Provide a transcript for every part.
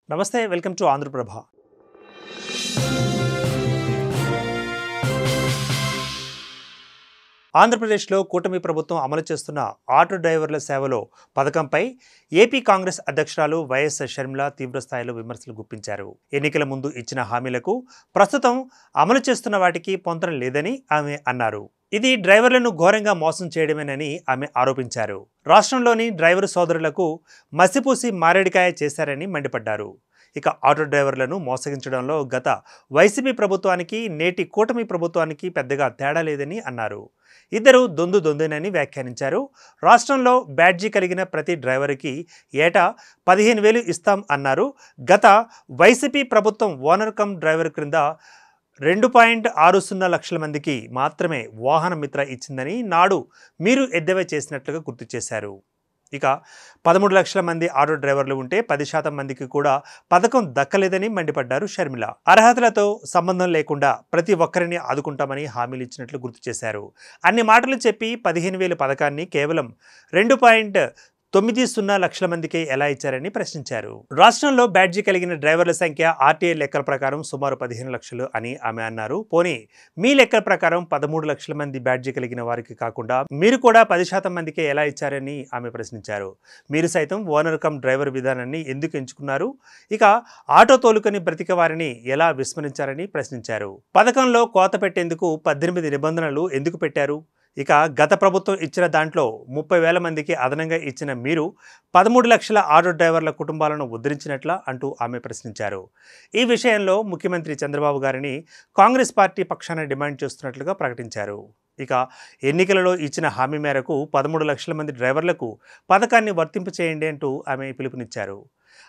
నమస్తే welcome to Andhraprabha. ఆంధ్రప్రదేశ్లో కూటమి ప్రభుత్వం అమలు చేస్తున్న ఆటో డ్రైవర్ల సేవలో పథకంపై ఏపీ కాంగ్రెస్ అధ్యక్షురాలు వైఎస్ షర్మిల తీవ్రస్థాయిలో విమర్శలు గుప్పించారు. ఎన్నికల ముందు ఇచ్చిన హామీలకు ప్రస్తుతం అమలు చేస్తున్న వాటికి పొంతన లేదని ఆమె అన్నారు. ఇది డ్రైవర్లను ఘోరంగా మోసం చేయడమేనని ఆమె ఆరోపించారు. రాష్ట్రంలోని డ్రైవర్ సోదరులకు మసిపూసి మారేడికాయ చేశారని మండిపడ్డారు. ఇక ఆటో డ్రైవర్లను మోసగించడంలో గత వైసీపీ ప్రభుత్వానికి నేటి కూటమి ప్రభుత్వానికి పెద్దగా తేడా లేదని అన్నారు. ఇద్దరు దొందునని వ్యాఖ్యానించారు. రాష్ట్రంలో బ్యాడ్జీ కలిగిన ప్రతి డ్రైవర్కి ఏటా 15,000 ఇస్తాం అన్నారు. గత వైసీపీ ప్రభుత్వం ఓనర్ కమ్ డ్రైవర్ క్రింద 2.60 లక్షల మందికి మాత్రమే వాహన మిత్ర ఇచ్చిందని నాడు మీరు ఎద్దేవా చేసినట్లుగా గుర్తు చేశారు. ఇక 13 లక్షల మంది ఆటో డ్రైవర్లు ఉంటే 10% మందికి కూడా పథకం దక్కలేదని మండిపడ్డారు షర్మిల. అర్హతలతో సంబంధం లేకుండా ప్రతి ఒక్కరిని ఆదుకుంటామని హామీలు ఇచ్చినట్లు గుర్తు చేశారు. అన్ని మాటలు చెప్పి 15,000 పథకాన్ని కేవలం 2.90 లక్షల మందికి ఎలా ఇచ్చారని ప్రశ్నించారు. రాష్ట్రంలో బ్యాడ్జీ కలిగిన డ్రైవర్ల సంఖ్య ఆర్టీఐ లెక్కల ప్రకారం సుమారు 15 లక్షలు అని ఆమె అన్నారు. పోనీ మీ లెక్కల ప్రకారం 13 లక్షల మంది బ్యాడ్జీ కలిగిన వారికి కాకుండా మీరు కూడా 10% మందికే ఎలా ఇచ్చారని ఆమె ప్రశ్నించారు. మీరు సైతం ఓనర్ కమ్ డ్రైవర్ విధానాన్ని ఎందుకు ఎంచుకున్నారు? ఇక ఆటో తోలుకొని బ్రతిక వారిని ఎలా విస్మరించారని ప్రశ్నించారు. పథకంలో కోత పెట్టేందుకు 18 నిబంధనలు ఎందుకు పెట్టారు? ఇక గత ప్రభుత్వం ఇచ్చిన దాంట్లో 30,000 మందికి అదనంగా ఇచ్చిన మీరు 13 లక్షల ఆటో డ్రైవర్ల కుటుంబాలను ఉద్ధరించినట్లా అంటూ ఆమె ప్రశ్నించారు. ఈ విషయంలో ముఖ్యమంత్రి చంద్రబాబు గారిని కాంగ్రెస్ పార్టీ పక్షాన డిమాండ్ చేస్తున్నట్లుగా ప్రకటించారు. ఇక ఎన్నికలలో ఇచ్చిన హామీ మేరకు 13 లక్షల మంది డ్రైవర్లకు పథకాన్ని వర్తింపచేయండి అంటూ ఆమె పిలుపునిచ్చారు.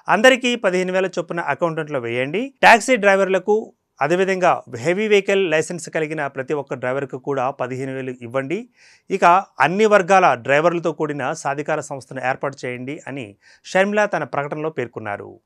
అందరికీ 15,000 చొప్పున అకౌంటెంట్లో వేయండి. టాక్సీ డ్రైవర్లకు అదేవిధంగా హెవీ వెహికల్ లైసెన్స్ కలిగిన ప్రతి ఒక్క డ్రైవర్కు కూడా 15,000 ఇవ్వండి. ఇక అన్ని వర్గాల డ్రైవర్లతో కూడిన సాధికార సంస్థను ఏర్పాటు చేయండి అని షర్మిల తన ప్రకటనలో పేర్కొన్నారు.